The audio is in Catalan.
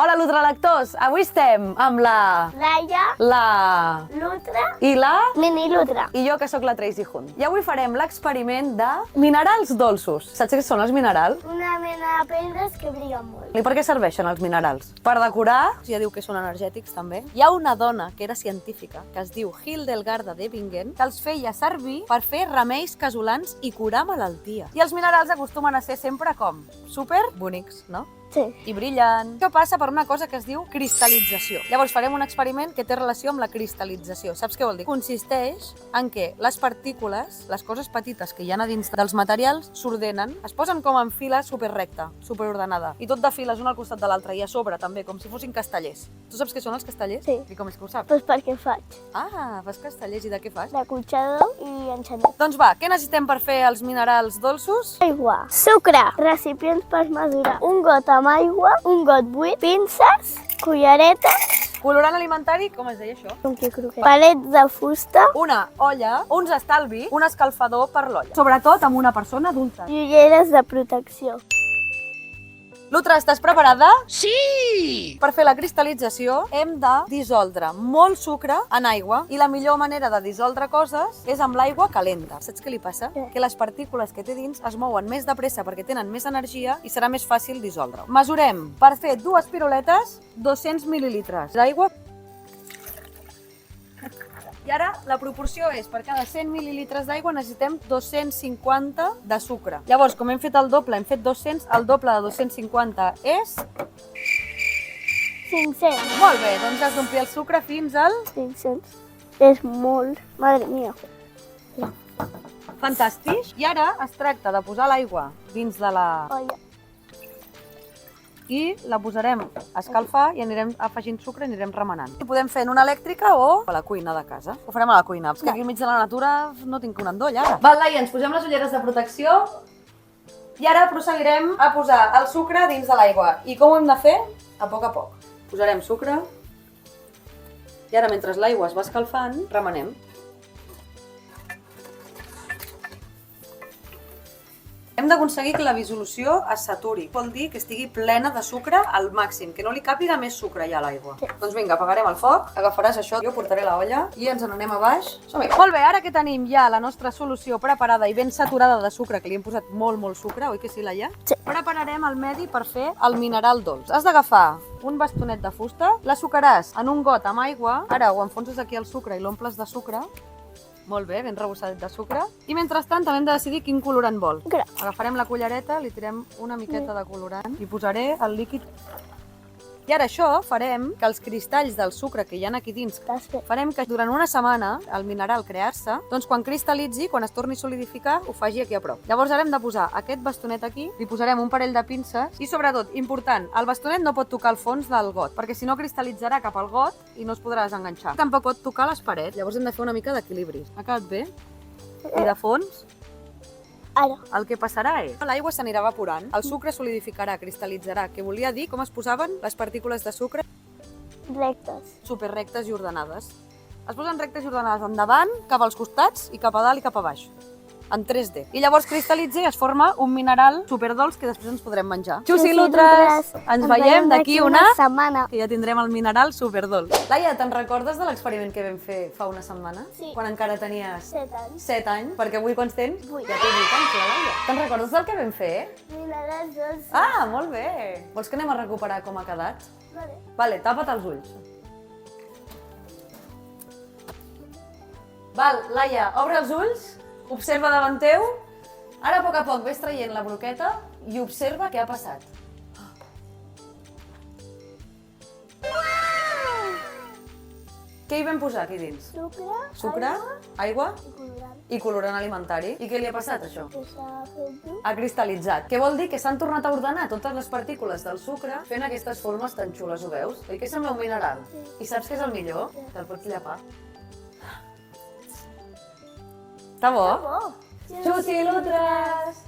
Hola, Lutralectors! Avui estem amb la... Laia, La... Lutra, I la... Mini Lutra. I jo, que sóc la Tracy Hunt. I avui farem l'experiment de minerals dolços. Saps què són els minerals? Una mena de pedres que brillen molt. I per què serveixen els minerals? Per decorar, ja diu que són energètics també. Hi ha una dona que era científica, que es diu Hildegarda de Bingen, que els feia servir per fer remeis casolans i curar malaltia. I els minerals acostumen a ser sempre com? Super bonics, no? Sí. I brillen. Això passa per una cosa que es diu cristal·lització. Llavors farem un experiment que té relació amb la cristal·lització. Saps què vol dir? Consisteix en què les partícules, les coses petites que hi ha a dins dels materials, s'ordenen, es posen com en fila superrecta, superordenada, i tot de files un al costat de l'altre, i a sobre també, com si fossin castellers. Tu saps què són els castellers? Sí. I com és que ho saps? Doncs perquè faig Ah, fas castellers, i de què fas? de cotxador i enxanet. Doncs va, què necessitem per fer els minerals dolços? Aigua, sucre, recipients per mesurar, un got amb aigua, un got buit, pinces, culleretes, Colorant alimentari, com es deia això? un croquet, palets de fusta Una olla, uns estalvi, un escalfador per l'olla. Sobretot amb una persona adulta. i ulleres de protecció. Lutra, estàs preparada? Sí! Per fer la cristal·lització hem de dissoldre molt sucre en aigua i la millor manera de dissoldre coses és amb l'aigua calenta. Saps què li passa? Què? Que les partícules que té dins es mouen més de pressa perquè tenen més energia i serà més fàcil dissoldre. Mesurem per fer dues piruletes 200 mil·lilitres d'aigua. I ara la proporció és, per cada 100 mil·lilitres d'aigua necessitem 250 de sucre. Llavors, com hem fet el doble, hem fet 200, el doble de 250 és... 500. Molt bé, doncs has d'omplir el sucre fins al... 500. És molt. Madre mia. Fantàstic. I ara es tracta de posar l'aigua dins de la... Olla. I la posarem a escalfar i anirem afegint sucre i anirem remenant. Ho podem fer en una elèctrica o a la cuina de casa. Ho farem a la cuina, perquè aquí al mig de la natura no tinc un endoll ara. Val, Laia, ens posem les ulleres de protecció i ara procedirem a posar el sucre dins de l'aigua. I com ho hem de fer? A poc a poc. Posarem sucre i ara, mentre l'aigua es va escalfant, remenem. Hem d'aconseguir que la dissolució es saturi. Vol dir que estigui plena de sucre al màxim, que no li càpiga més sucre ja a l'aigua. Sí. Doncs vinga, apagarem el foc, agafaràs això, jo portaré la olla i ens n'anem a baix. Som-hi. Molt bé, ara que tenim ja la nostra solució preparada i ben saturada de sucre, que li hem posat molt sucre, oi que sí, Laia? Sí. Prepararem el medi per fer el mineral dolç. Has d'agafar un bastonet de fusta, l'assucaràs en un got amb aigua, ara ho enfonses aquí el sucre i l'omples de sucre. Molt bé, ben rebossadet de sucre. I mentrestant també hem de decidir quin colorant vol. Groc. Agafarem la cullereta, li tirem una miqueta de colorant i posaré el líquid. I ara això farem que els cristalls del sucre que hi ha aquí dins, T'has fet. farem que durant una setmana el mineral crear-se, doncs quan cristal·litzi, quan es torni a solidificar, ho faci aquí a prop. Llavors ara hem de posar aquest bastonet aquí, li posarem un parell de pinces i sobretot, important, el bastonet no pot tocar el fons del got, perquè si no cristal·litzarà cap al got i no es podrà desenganxar. Tampoc pot tocar les parets, llavors hem de fer una mica d'equilibri. Ha quedat bé? I de fons? Ara. El que passarà és que l'aigua s'anirà evaporant, el sucre solidificarà, cristal·litzarà, que volia dir com es posaven les partícules de sucre Rectes. superrectes i ordenades. Es posen rectes i ordenades endavant, cap als costats i cap a dalt i cap a baix. En 3D. I llavors cristal·litza i es forma un mineral superdolç que després ens podrem menjar. Xussi, Lutres! Ens veiem d'aquí una... setmana. Que ja tindrem el mineral superdolç. Laia, te'n recordes de l'experiment que vam fer fa una setmana? Sí. Quan encara tenies 7 anys. 7 anys, perquè avui quants tens? 8. Ja té 8 anys, la Laia. Te'n recordes del que vam fer? Minerals dolços. Ah, molt bé. Vols que anem a recuperar com ha quedat? Vale. Vale, tapa't els ulls. Val, Laia, obre els ulls, observa davant teu. Ara, a poc ves traient la broqueta i observa què ha passat. Què hi vam posar aquí dins? Sucre. Sucre, aigua I colorant. i colorant alimentari. I què li ha passat, això? Que s'ha fet dur. Ha cristal·litzat. Què vol dir? Que s'han tornat a ordenar totes les partícules del sucre fent aquestes formes tan xules, ho veus? Oi que sembla un mineral? Sí. I saps què és el millor? Te'l pots llepar. Està bo? Oh. Xussi, Lutres!